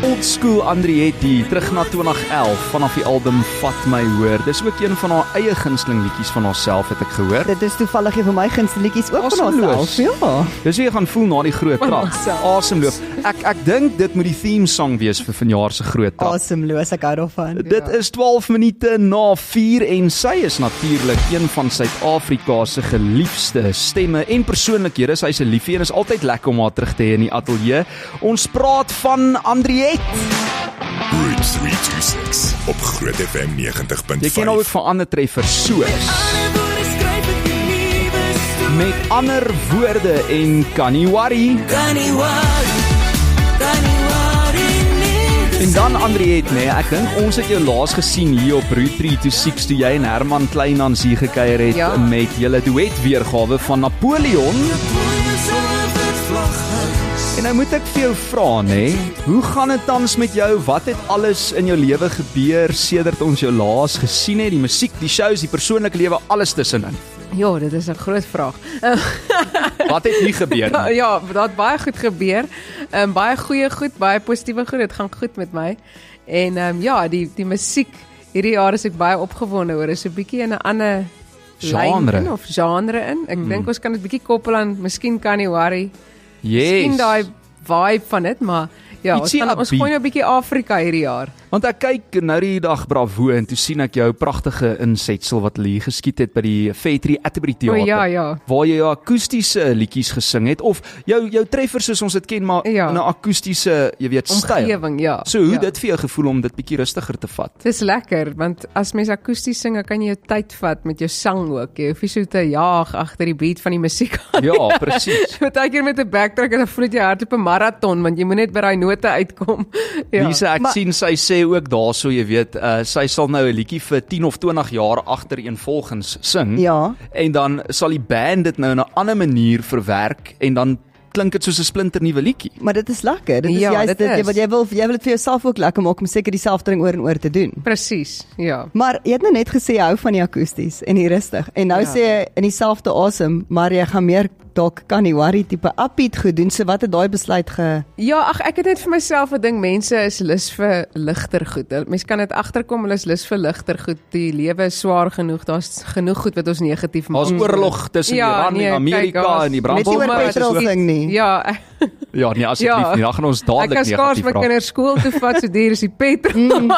Old School Andrietti, terug na 2011, vanaf die album Vat My Hoor. Dis ook een van haar eie gunsteling liedjies van haarself, het ek gehoor. Dit is toevallig een van my gunsteling liedjies ook van haarself. Ja. Dis hoe jy gaan voel na die groot trap. Asemloos. Ek dink dit moet die theme song wees vir vanjaar se groot trap. Asemloos, ek hou daarvan. Dit is 12 minute na 4 en sy is natuurlik een van Suid-Afrika se geliefde stemme en persoonlikhede. Sy is 'n liefie en is altyd lekker om haar terug te hê in die ateljee. Ons praat van Andrietti. Route 326 op Groot FM 90.5. Jy ken ook van ander treffers soos Met ander woorde en Kaniwari. En dan Andrietti, nee, ek dink ons het jou laas gesien hier op Route 326 toe jy en Herman Kleinhans hier gekuier het met julle duet weergawe van Napoleon. En nou moet ek vir jou vra, nee, hoe gaan dit tans met jou? Wat het alles in jou lewe gebeur sedert ons jou laas gesien het? Die musiek, die shows, die persoonlike lewe, alles tussenin. Ja, dit is 'n groot vraag. Wat het nie gebeur nie? Ja, dat het baie goed gebeur. Baie goeie goed, baie positiewe goed. Dit gaan goed met my. En ja, die musiek hierdie jaar is ek baie opgewonde oor. Is 'n bietjie in 'n ander genre of genre in. Ek dink ons kan dit bietjie koppel aan miskien Kaniwari. Miskien daai vibe van dit, maar ja, ons gooi nou 'n bietjie Afrika hierdie jaar. Want ek kyk nou die dag Bravo en toe sien ek jou pragtige insetsel wat hulle hier geskiet het by die Fairtree Atterbury Theater. Ja. Waar jy jou akoestiese liedjies gesing het of jou treffers soos ons dit ken, maar in 'n akoestiese, jy weet, styl. Omgewing, ja. So hoe dit vir jou gevoel om dit bietjie rustiger te vat? Dis lekker, want as mens akoesties sing, dan kan jy jou tyd vat met jou sang ook. Jy hoef nie so te jaag agter die beat van die musiek aan. Ja, presies. Partykeer met 'n backtrack en dan voel dit jy hardloop 'n maraton, want jy moet net by daai note uitkom. Ja. Lisa, ek sien sy sê ook daarso, jy weet, sy sal nou 'n liedjie vir 10 of 20 jaar agtereenvolgens sing. Ja. En dan sal die band dit nou in 'n ander manier verwerk en dan klink dit soos 'n splinternuwe liedjie. Maar dit is lekker. Dit is juist dit wat jy wil dit vir jouself ook lekker maak om seker dieselfde ding oor en oor te doen. Presies, ja. Maar jy het nou net gesê jy hou van die akoesties en die rustig. En nou sê jy in dieselfde asem, maar jy gaan meer dalk Kaniwari tipe upbeat goed doen. So wat het daai besluit Ja, ek het net vir myself gedink mense is lus vir ligter goed. Mense kan dit agterkom, hulle is lus vir ligter goed. Die lewe is swaar genoeg. Daar's genoeg goed wat ons negatief maak. Daar's oorlog tussen Iran en Amerika en die brandbom. Ja. Ja, nee, asseblief nie. Dan gaan ons dadelik negatief raak. Ek kan skaars my kinders skool toe vat, so duur is die petrol.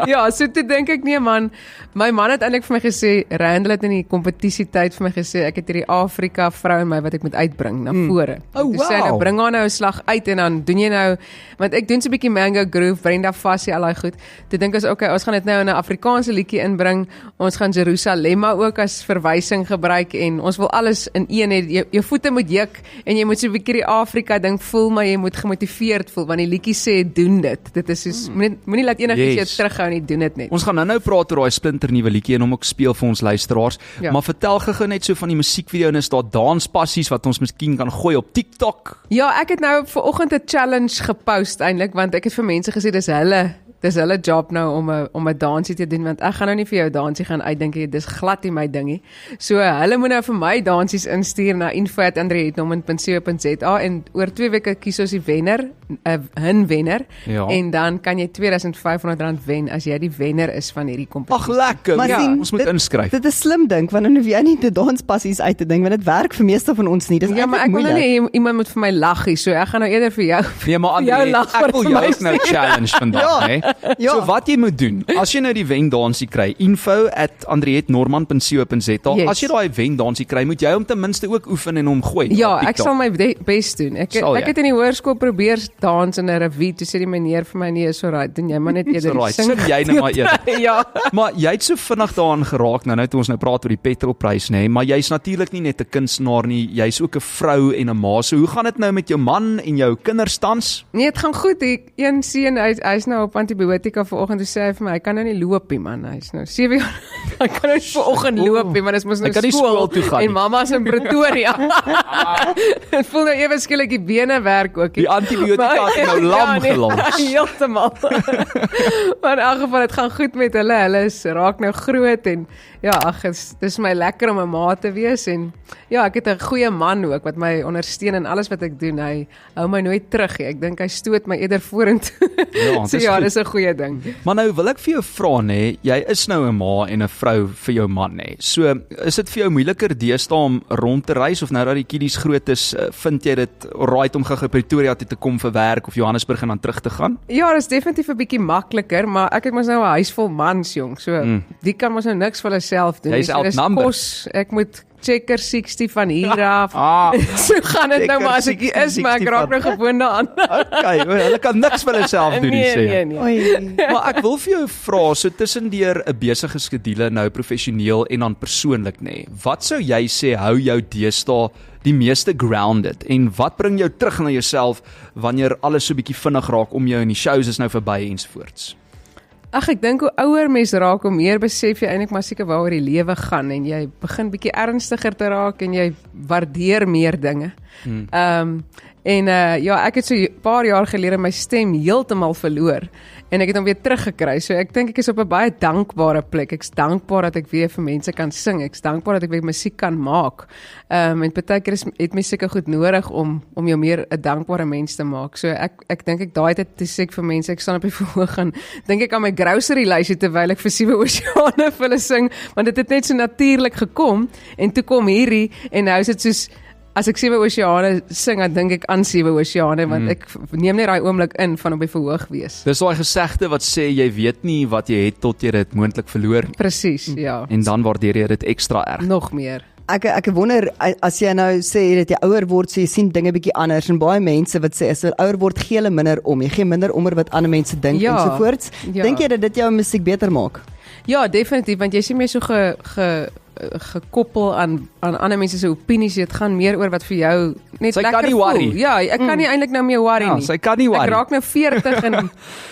Ja, so toe dink ek nee man. My man het eintlik vir my gesê, Randall het in die kompetisietyd vir my gesê, ek het hierdie Afrika vrou in my wat ek moet uitbring na vore. Oh, wow. Sê nou bring haar nou 'n slag uit en dan doen jy nou, want ek doen so 'n bietjie Mango Groove, Brenda Fassie, al daai goed. Toe dink ons okay, ons gaan dit nou in 'n Afrikaanse liedjie inbring. Ons gaan Jerusalem ook as verwysing gebruik en ons wil alles in een hê. Jou voete moet juk en jy moet so 'n bietjie die Afrika ding voel, maar jy moet gemotiveerd voel want die liedjie sê doen dit. Dit is soos moenie laat enigiets jou terughou nie, doen dit net. Ons gaan nou praat oor daai splinternuwe liedjie en hom ook speel vir ons luisteraars. Ja. Maar vertel gou net so van die musiekvideo en is daar danspassies wat ons miskien kan gooi op TikTok? Ja, ek het nou vanoggend 'n challenge gepost eintlik want ek het vir mense gesê dis hulle job nou om 'n dansie te doen, want ek gaan nou nie vir jou dansie gaan uitdink, dis glad nie my ding nie. So hulle moet nou vir my dansies instuur na info@andrietti.co.za en oor 2 weke kies ons die wenner, 'n wenner, en dan kan jy R2500 wen as jy die wenner is van hierdie kompetisie. Ag lekker, maar ons moet inskryf. Dit is slim dink, want dan hoef jy nie te danspassies uit te dink, want dit werk vir meeste van ons nie. Dis ja, maar ek wil nie iemand moet vir my lag, so ek gaan nou eerder vir jou. Nee, maar Andrietti, ek wil jou nou challenge vandag, hè. Ja. So wat jy moet doen, as jy nou die wendansie kry, info@andrietti.norman.co.za. Yes. As jy daai wendansie kry, moet jy hom ten minste ook oefen en hom gooi. Ja, ek sal my bes doen. Ek het in die hoërskool probeer dans in 'n revue, toe sê die meneer vir my nee, is alright, doen jy maar net eerder sing jy nou maar eerder. Ja. Maar jy het so vinnig daaraan geraak nou toe ons nou praat oor die petrolprys, nê, maar jy's natuurlik nie net 'n kunstenaar nie, jy's ook 'n vrou en 'n ma. So hoe gaan dit nou met jou man en jou kinders tans? Nee, dit gaan goed. Een seun, hy's nou op antibiotika vanoggend, toe sê hy vir my, hy kan nou nie loop nie man, hy's nou 7 jaar. Hy kan nou vanoggend loop nie, maar dis mos nou skool toe gaan. En mamma's in Pretoria. Dit voel nou ewe skielik die bene werk ook. Die antibiotika Monica het nou lam gelons. Heeltemal. Maar in elk geval, het gaan goed met hulle. Hulle raak nou groot en ja, ag, dis my lekker om 'n ma te wees en ja, ek het 'n goeie man ook wat my ondersteun in alles wat ek doen. Hy hou my nooit terug nie. Ek dink hy stoot my eerder vorentoe. Ja, So ja, dis 'n goeie ding. Maar nou wil ek vir jou vra nê, jy is nou 'n ma en 'n vrou vir jou man nê. So, is dit vir jou moeiliker deesdae om rond te reis of nou dat die kiddies groot is, vind jy dit alright om gou Pretoria toe te kom vir werk of Johannesburg en dan terug te gaan? Ja, dis definitief 'n bietjie makliker, maar ek het mos nou 'n huis vol mans, jong. So, die kan mos nou niks vir hulle self doen. Jy's So, dis outnumbered. kos, ek moet checker 60 van hier af. So gaan dit nou Checker maar as ek hier is, 60 maar ek raak nou gewoond daaraan. Okay, hulle kan niks vir hulle self doen nie, sê jy. Nee. Oei. Maar ek wil vir jou vra, so tussendeur 'n besige skedule nou professioneel en dan persoonlik nê. Wat sou jy sê hou jou deesdae die meeste grounded en wat bring jou terug na jouself wanneer alles so bietjie vinnig raak om jou en die shows is nou verby ensvoorts? Ag, ek dink hoe ouer mens raak, hoe meer besef jy eintlik maar seker waaroor die lewe gaan en jy begin bietjie ernstiger te raak en jy waardeer meer dinge. Ja, ek het so 'n paar jaar gelede my stem heeltemal verloor en ek het hom weer teruggekry. So ek dink ek is op 'n baie dankbare plek. Ek's dankbaar dat ek weer vir mense kan sing. Ek's dankbaar dat ek weer musiek kan maak. En partykeer het my seker goed nodig om jou meer 'n dankbare mens te maak. So ek dink ek daai tyd sê ek vir mense, ek staan op die verhoog gaan, dink ek aan my grocery lysie terwyl ek vir 7 Oseane vir hulle sing, want dit het net so natuurlik gekom en toe kom hierdie en nou is dit soos as ek 7 Oseane sing, dan dink ek aan 7 Oseane, want ek neem net daai oomblik in van op die verhoog wees. Dis daai gesegde wat sê jy weet nie wat jy het tot jy dit moontlik verloor nie. Presies, ja. En dan waardeer jy dit ekstra erg. Nog meer. Ek wonder, as jy nou sê dat jy ouer word, so jy sien dinge bietjie anders en baie mense wat sê, as jy ouer word, gee hulle minder om. Jy gee minder om wat ander mense dink Ja, ensovoorts. ja. Dink jy dat dit jou musiek beter maak? Ja, definitief, want jy sien meer so gekoppel aan ander mense se opinies. Dit gaan meer oor wat vir jou net Sy kan lekker nie worry. voel. Ja, ek kan nie eintlik nou meer worry Ja, nie. sy kan nie worry. Ek raak nou 40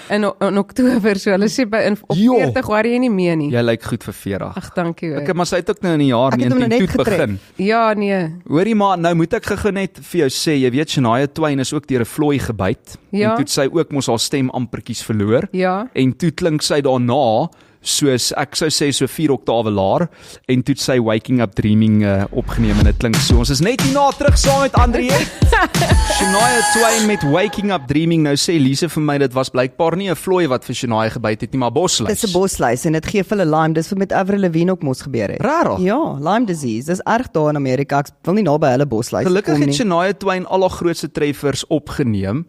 in Oktober, so hulle sê op Jo. 40 worry jy nie meer nie. Jy lyk goed vir 40. Ag, dankie hoor. Ek maar sy het ook nou in die jaar Ek het hom nou 19 net toe getrek. begin. Ja, nee. Hoorie maar, nou moet ek gou net vir jou sê, jy weet Shania Twain is ook deur 'n vlooi gebyt Ja. en toe het sy ook mos haar stem ampertjies verloor Ja. en toe klink sy daarna soos ek sou sê so 4 oktawe laer en toe het sy Waking Up Dreaming opgeneem en dit klink so. Ons is net hierna terug saam met Andriette. Shania Twain met Waking Up Dreaming. Nou sê Lise vir my dit was blykbaar nie 'n vlooi wat vir Shania gebyt het nie, maar bosluis. Dis 'n bosluis en dit gee vir hulle Lyme. Dis wat met Avril Lavigne ook mos gebeur het. Rarig. Ja, Lyme disease. Dis erg daar in Amerika. Ek wil nie naby hulle bosluis Gelukkig kom het nie. Shania Twain al haar grootste treffers opgeneem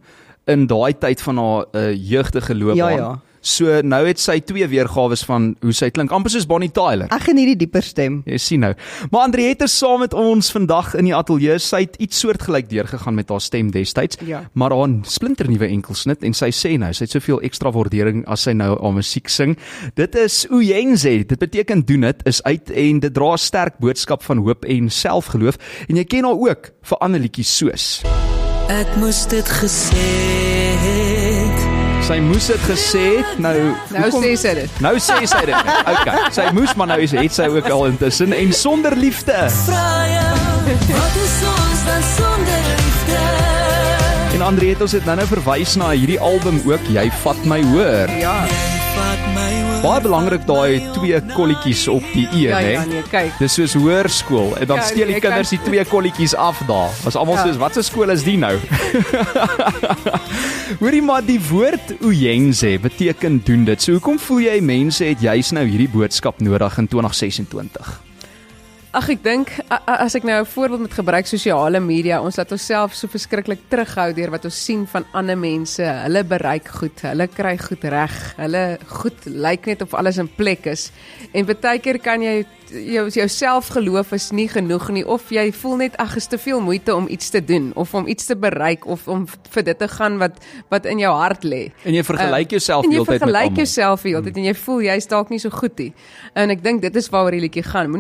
in daai tyd van haar jeugdige loopbaan. Ja, ja. So nou het sy 2 weergawe van hoe sy klink, amper soos Bonnie Tyler. Ek geniet die dieper stem. Jy sien nou. Maar Andriette is saam met ons vandag in die ateljee. Sy het iets soortgelyk deurgegaan met haar stem destyds, Ja. maar haar splinternuwe enkelsnit en sy sê nou, sy het soveel ekstra waardering as sy nou haar musiek sing. Dit is Uyenze. Dit beteken doen dit is uit en dit dra 'n sterk boodskap van hoop en selfgeloof en jy ken haar ook vir ander liedjies soos. Ek moes dit gesê het. Sy moes dit gesê het. Nou Sê sy dit. Nou sê sy dit. Okay, sy moes maar nou het sy ook al intussen en sonder liefde. Vra jou, wat is ons dan sonder liefde? En Andriette, ons het nou verwys na hierdie album ook, Jy vat my hoor. Ja. Vat my hoor. Baie belangrik daai 2 kolletjies op die E, Ja, hè. ja, nee, kyk. Dis soos hoërskool en dan Ja, steel die nee, kinders kyk. die 2 kolletjies af daar. Was almal Ja. soos wat 'n skool is die nou? Hoorie maar die woord Uyenze beteken doen dit. So hoekom voel jy mense het juis nou hierdie boodskap nodig in 2026? Ag, ek dink as ek nou 'n voorbeeld moet gebruik, sosiale media, ons laat onsself so verskriklik terughou deur wat ons sien van ander mense. Hulle bereik goed, hulle kry goed reg, hulle goed lyk net of alles in plek is. En baie keer kan jy jou selfgeloof is nie genoeg nie, of jy voel net ag, is te veel moeite om iets te doen of om iets te bereik of om vir dit te gaan wat in jou hart lê. En jy vergelyk jouself En jy heeltyd met vergelyk almal. jouself heeltyd en jy voel jy's dalk nie so goed nie. En ek dink dit is waaroor die liedjie gaan.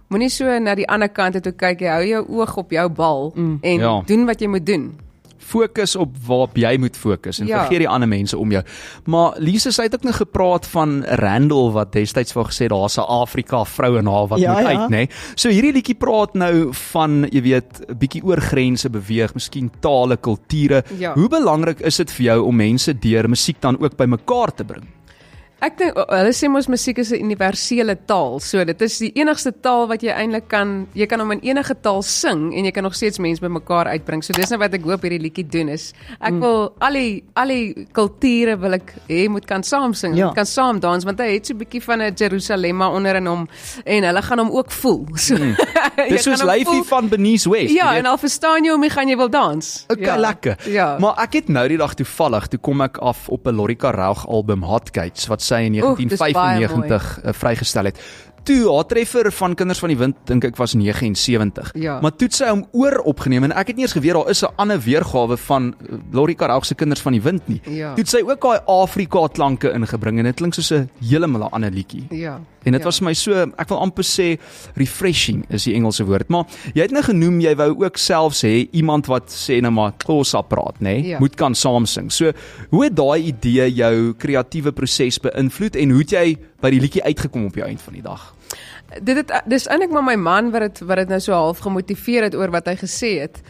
Moenie so na die ander kant toe kyk. Jy hou jou oog op jou bal en Ja. doen wat jy moet doen. Fokus op waarop jy moet fokus en Ja. vergeet die ander mense om jou. Maar Lise, sy het ook nog gepraat van Randall wat destyds vir gesê daar's 'n Afrika vrou in haar wat Ja, moet ja. uit, nê. So hierdie liedjie praat nou van, jy weet, 'n bietjie oor grense beweeg, miskien tale, kulture. Ja. Hoe belangrik is dit vir jou om mense deur musiek dan ook bymekaar te bring? Ek dink hulle sê mos musiek is 'n universele taal. So dit is die enigste taal wat jy eintlik jy kan hom in enige taal sing en jy kan nog steeds mense bymekaar uitbring. So dis nou wat ek hoop hierdie liedjie doen is. Ek wil al die kulture wil ek hê moet kan saam sing, Ja. kan saam dans want hy het so 'n bietjie van 'n Jerusalem onder in hom en hulle gaan hom ook voel. So jy Dis soos gaan hom Leifie voel. van Benice West. Ja, jy weet. en al verstaan jy hom, jy gaan jy wil dans. Okay, ja. lekker. Ja. Maar ek het nou die dag toevallig, toe kom ek af op 'n Lorika Raug album Hot Gates wat sy in Oeh, dis baie 1995 vrygestel het. Toe haar treffer van Kinders van die Wind dink ek was 79. Ja. Maar toe het sy hom oor opgeneem en ek het nie eens geweet daar is 'n ander weergawe van Lorika Raug se Kinders van die Wind nie. Ja. Toe het sy ook daai Afrika klanke ingebring en dit klink soos 'n heeltemal ander liedjie. Ja. En dit ja. was vir my so, ek wil amper sê refreshing is die Engelse woord. Maar jy het nou genoem jy wou ook selfs hê iemand wat sê nou maar Xhosa praat, nê, Ja. moet kan saam sing. So, hoe het daai idee jou kreatiewe proses beïnvloed en hoe het jy by die liedjie uitgekom op die eind van die dag? Dis eintlik maar my man wat dit nou so half gemotiveer het oor wat hy gesê het.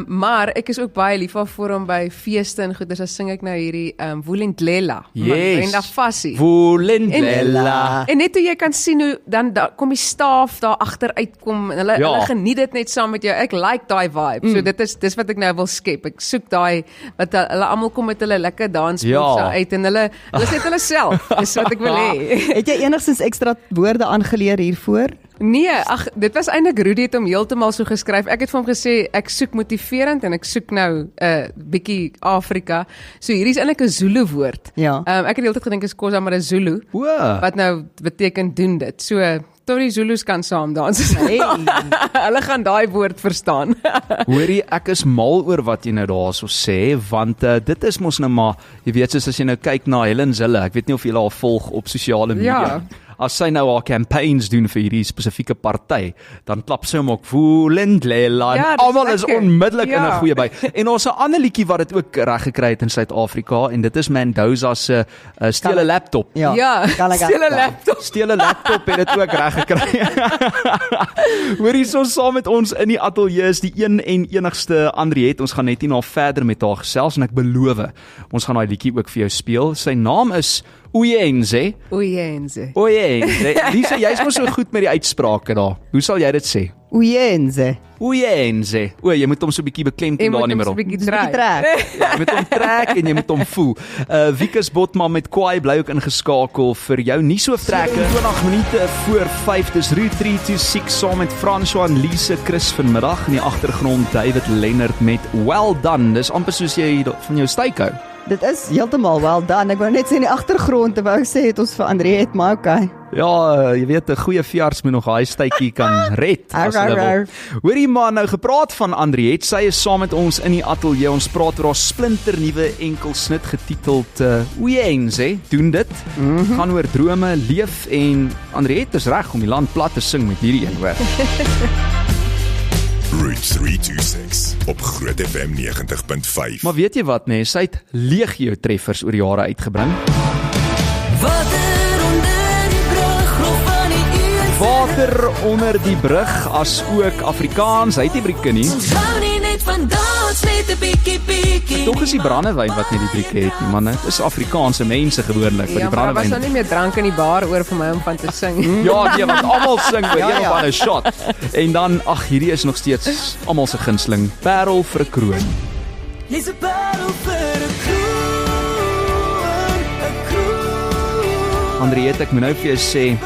Maar ek is ook baie lief vir hom by feeste en goeders. Dan sing ek nou hierdie Vulindlela van Brenda Fassie. Vulindlela. En net hoe jy kan sien hoe dan kom die staaf daar agter uitkom en hulle geniet dit net saam met jou. Ek like daai vibe. So dis wat ek nou wil skep. Ek soek daai wat hulle almal kom met hulle lekker dansmoves uit en hulle sê dit hulle self. Dis wat ek wil hê. Het jy enigstens ekstra woorde aangeleer hiervoor? Nee, ag dit was eintlik Rudy het hom heeltemal so geskryf. Ek het vir hom gesê ek soek motiverend en ek soek nou 'n bietjie Afrika. So hierdie is eintlik 'n Zulu woord. Ja. Ek het heeltyd gedink is Xhosa maar 'n Zulu O. wat nou beteken doen dit. So tot die Zulus kan saam dans. Hey. Hulle gaan daai woord verstaan. Hoorie, ek is mal oor wat jy nou daarso sê, want dit is mos nou maar, jy weet soos as jy nou kyk na Helen Zille, ek weet nie of jy haar volg op sosiale media. Ja. As sy nou haar campaigns doen vir hierdie spesifieke party, dan klap sy hom ook Vulindlela en Ja, dis almal is lekker. onmiddellik in 'n Ja. goeie by. En ons 'n ander liedjie wat dit ook reg gekry het in Suid-Afrika en dit is Mendoza se Steel 'n Laptop. Ja, Gallagher. stille laptop. Steel 'n Laptop het dit ook reg gekry. Hoor hierso saam met ons in die ateljee is die een en enigste Andriet. Ons gaan net hierna verder met haar gesels en ek beloof, ons gaan daai liedjie ook vir jou speel. Sy naam is Uyenze. Uyenze. Uyenze. Lisa, jy's mos so goed met die uitsprake daar. Hoe sal jy dit sê? Uyenze. Uyenze. O, jy moet hom so 'n bietjie beklemtoon daar in die middel. bietjie Bietjie trek. trek. Jy moet hom trek en jy moet hom voel. Wikus Botman met Kwaai bly ook ingeskakel vir jou nuusoortrekke. 20 minute voor 5. Dis Route 326 saam met François en Lise Chris vanmiddag in die agtergrond David Lennard met Well Done. Dis amper soos jy van jou styk hou. Dit is heeltemal wel dan. Ek wou net sê in die agtergrond terwyl ek sê het ons vir Andriet, maar okay. Ja, jy weet 'n goeie veearts moet nog daai stytjie kan red as hulle wil. Hoorie maar, nou gepraat van Andriet, sy is saam met ons in die ateljee. Ons praat oor haar splinternuwe enkelsnit getiteld Uyenze, doen dit. Gaan oor drome, leef en Andriet is reg om die land plat te sing met hierdie een hoor. Route 326 op Groot FM 90.5. Maar weet jy wat nee, sy het legio treffers oor die jare uitgebring. Water onder die brug, glo van die uur. Water onder die brug, as ook Afrikaans, hy het nie brieke nie. Ons hou nie net van dans met 'n bietjie. Tog is die brandewyn wat nie die brieke het nie, man. Dit is Afrikaanse mense gewoonlik wat die Ja, maar daar was nou brandewyn. nie meer drank in die bar oor vir my om van te sing. Ja, nee, want almal sing by Ja, een ja. of ander shot. En dan, ag, hierdie is nog steeds almal se gunsteling, Parel vir 'n kroon. Jy's 'n parel vir 'n kroon, 'n kroon. Andriet, ek moet nou vir jou sê,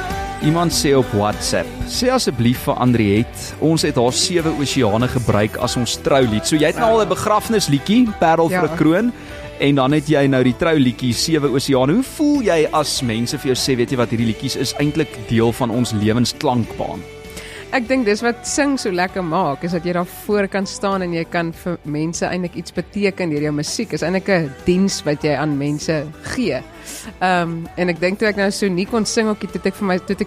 iemand sê op WhatsApp, sê asseblief vir Andriet, ons het haar 7 oseane gebruik as ons troulied. So jy het nou al 'n begrafnisliedjie, Parel vir 'n kroon, en dan het jy nou die trouliedjie 7 oseane. Hoe voel jy as mense vir jou sê, weet jy wat, hierdie liedjies is eintlik deel van ons lewensklankbaan? Ek dink dis wat sing so lekker maak, is dat jy daar voor kan staan en jy kan vir mense eintlik iets beteken deur jou musiek. Is eintlik 'n diens wat jy aan mense gee. En ek dink toe ek nou so nie kon sing ook, toe ek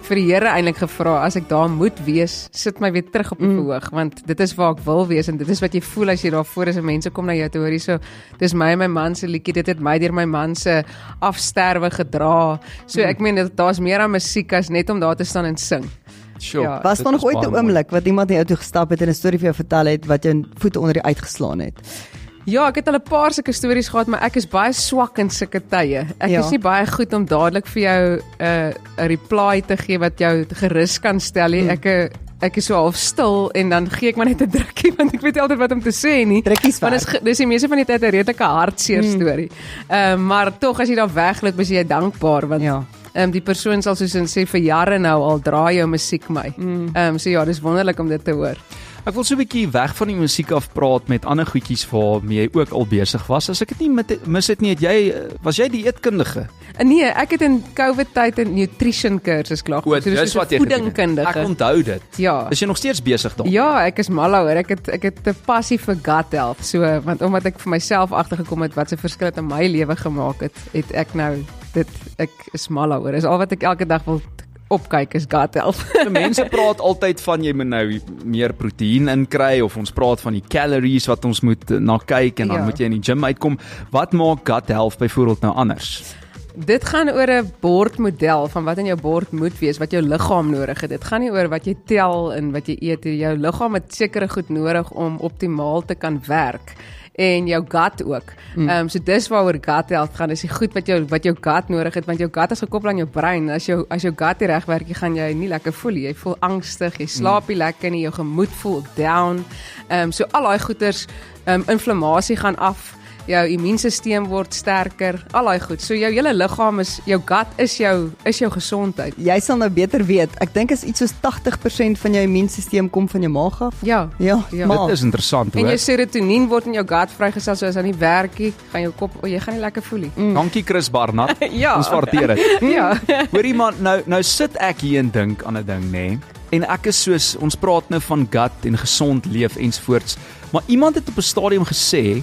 vir die Here eintlik gevra, as ek daar moet wees, sit my weer terug op die verhoog, want dit is waar ek wil wees en dit is wat jy voel as jy daar voor is en mense kom na jou toe hoor hierso. Dis my en my man se liedjie, dit het my deur my man se afsterwe gedra. So ek meen daar's meer aan musiek as net om daar te staan en sing. Sure, Ja. Was daar nog ooit 'n oomblik wat iemand na jou toe gestap het en 'n storie vir jou vertel het wat jou voete onder die uitgeslaan het? Ja, ek het al 'n paar sulke stories gehad, maar ek is baie swak in sulke tye. Ek Ja. is nie baie goed om dadelik vir jou 'n reply te gee wat jou gerus kan stel nie. Ek is so half stil en dan gee ek maar net 'n drukkie want ek weet nie altyd wat om te sê nie. Drukkies Want dis die meeste van die tyd 'n redelike hartseer storie. Maar tog as jy daar wegloop, is jy dankbaar want Ja. die persoon sal soos in sê vir jare nou al draai jou musiek my. So ja, dis wonderlik om dit te hoor. Ek wil so 'n bietjie weg van die musiek af praat met ander goedjies waarmee jy ook al besig was. As ek dit nie mis het nie, was jy dieetkundige? Nee, ek het in COVID tyd 'n nutrition kursus klaar gedoen. So dis wat jy gedoen het. voedingkundige. Ek onthou dit. Ja. Is jy nog steeds besig daarmee? Ja, ek is mal oor. Ek het 'n passie vir gut health. So want omdat ek vir myself agtergekom het wat se verskil het in my lewe gemaak het ek nou ek is mal oor. Dis al wat ek elke dag wil opkyk is gut health. So, mense praat altyd van jy moet nou meer proteïen inkry of ons praat van die calories wat ons moet na kyk en dan Ja. moet jy in die gym uitkom. Wat maak gut health byvoorbeeld nou anders? Dit gaan oor 'n bordmodel van wat in jou bord moet wees, wat jou liggaam nodig het. Dit gaan nie oor wat jy tel en wat jy eet. Jou liggaam het sekere goed nodig om optimaal te kan werk. En jou gut ook. So dis waaroor gut health gaan. Dis die goed wat jou gut nodig het, want jou gut is gekoppel aan jou brein. As jou gut nie reg werk, gaan jy nie lekker voel nie. Jy voel angstig, jy slaap nie lekker nie, jou gemoed voel down. So al daai goeters, inflammasie gaan af. Jou immuunstelsel word sterker, al daai goed. So jou hele liggaam jou gut is jou gesondheid. Jy sal nou beter weet. Ek dink is iets soos 80% van jou immuunstelsel kom van jou maag af. Ja. Ja, Ja. maag. Dit is interessant En hoor. jou serotonien word in jou gut vrygestel, so as aan die werkie, gaan jou kop, jy gaan nie lekker voel nie. Dankie Chris Barnard. Ja. Ons waardeer dit. Ja. Hoorie man, nou sit ek hier en dink aan 'n ding, nê? En ek is soos, ons praat nou van gut en gesond leef ensvoorts, maar iemand het op 'n stadium gesê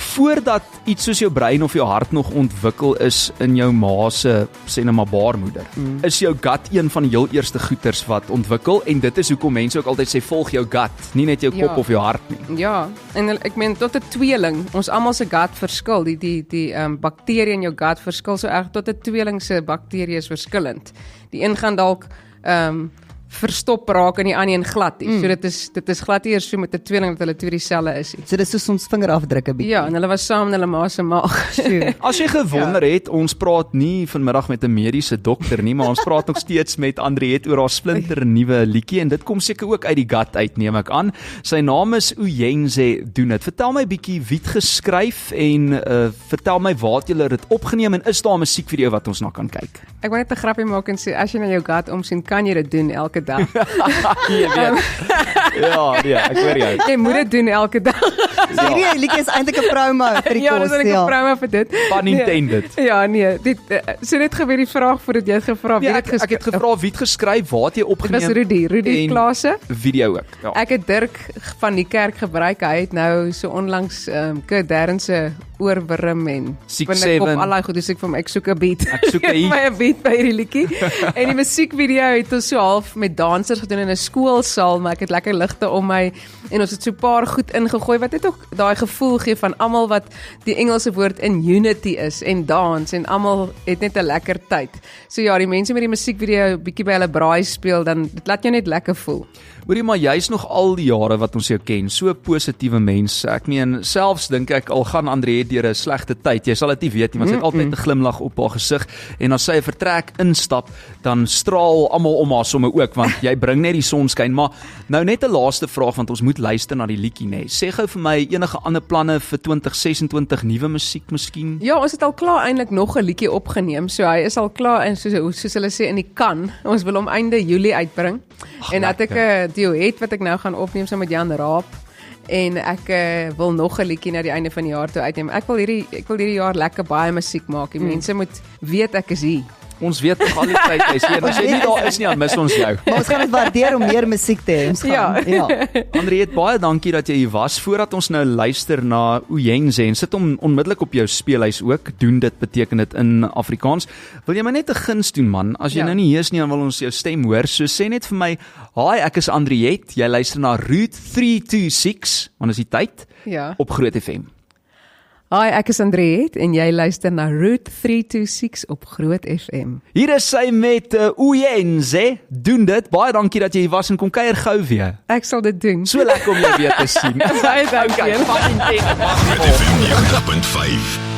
voordat iets soos jou brein of jou hart nog ontwikkel is in jou ma se sê net maar baarmoeder, is jou gut een van die heel eerste goeters wat ontwikkel en dit is hoekom mense ook altyd sê volg jou gut, nie net jou kop Ja. of jou hart nie. Ja, en ek meen tot 'n tweeling, ons almal se gut verskil, die bakterieë in jou gut verskil so erg tot 'n tweeling se bakterieë is verskillend. Die een gaan dalk verstop raak en die ander een glad nie. So dit is glad eers so met 'n tweeling dat hulle twee dieselfde is nie. So dis soos ons vingerafdrukke bietjie. Ja, en hulle was saam in hulle ma se maag. Sjoe. As jy gewonder het, ons praat nie vanmiddag met 'n mediese dokter nie, maar ons praat nog steeds met Andriette oor haar splinter nuwe liedjie en dit kom seker ook uit die gut uit, neem ek aan. Sy naam is Uyenze doen dit. Vertel my bietjie wie het geskryf en vertel my waar het julle dit opgeneem en is daar 'n musiekvideo wat ons na kan kyk? Ek wil net 'n grappie maak en sê as jy na jou gut omsien, kan jy dit doen elke dag. Jy weet. Ja, nee, ek hoor jou. Jy moet dit doen elke dag. So hierdie liedjie is eintlik 'n promo vir die Ja, kos. dis net 'n promo vir dit. Pun intended. Ja, nee, dit so net gebeur die vraag voordat jy het gevra wie Ja, dit ek het gevra wie het geskryf, waar het jy Dit was opgeneem? Rudy en Klase. Video ook. Ja. Ek het Dirk van die kerk gebruik. Hy het nou so onlangs Kurt Darren se oorwurm en Six, binnekop Seven. al daai goed, dus ek vir my ek soek 'n beat. Ek soek 'n Geef beat. my 'n beat by hierdie liedjie. En die musiekvideo het ons so half met dansers gedoen in 'n skoolsaal, maar ek het lekker ligte om my en ons het so 'n paar goed ingegooi wat net ook daai gevoel gee van almal wat die Engelse woord in unity is en dans en almal het net 'n lekker tyd. So ja, die mense met die musiekvideo bietjie by hulle braai speel, dan dit laat jou net lekker voel. Hoorie, maar jy's nog al die jare wat ons jou ken, so 'n positiewe mens. Ek meen, selfs dink ek al gaan Andriette deur 'n slegte tyd, jy sal dit nie weet nie, want sy het altyd 'n glimlag op haar gesig en as sy 'n vertrek instap, dan straal almal om haar somme ook, want jy bring net die sonskyn. Maar nou net 'n laaste vraag, want ons moet luister na die liedjie, nê. Sê gou vir my enige ander planne vir 2026, nuwe musiek miskien? Ja, ons het al klaar eintlik nog 'n liedjie opgeneem. So hy is al klaar en soos hulle sê in die kan. Ons wil hom einde Julie uitbring. En dat ek 'n duet wat ek nou gaan opneem saam met Jan Raap. En ek wil nog 'n liedjie na die einde van die jaar toe uitneem. Ek wil hierdie jaar lekker baie musiek maak. Die mense moet weet ek is hier. Ons weet nog al die tyd is hier. As jy nie daar is nie, dan mis ons jou. Maar ons gaan dit waardeer om meer musiek te hê. Ons gaan, ja. Andriet, baie dankie dat jy hier was. Voordat ons nou luister na Uyenze en sit hom onmiddellik op jou speelhuis ook. Doen dit beteken dit in Afrikaans. Wil jy my net 'n guns doen man? As jy nou nie hier is nie, dan wil ons jou stem hoor. So sê net vir my, "Hi, ek is Andriet. Jy luister na Route 326, want is die tyd op Groot FM." Hi, ek is Andriet en jy luister na Route 326 op Groot FM. Hier is sy met Uyenze. Doen dit. Baie dankie dat jy hier was en kom kuier gou weer. Ek sal dit doen. So lekker om jou weer te sien. Baie dankie. Okay, fucking 10. Groot FM 90.5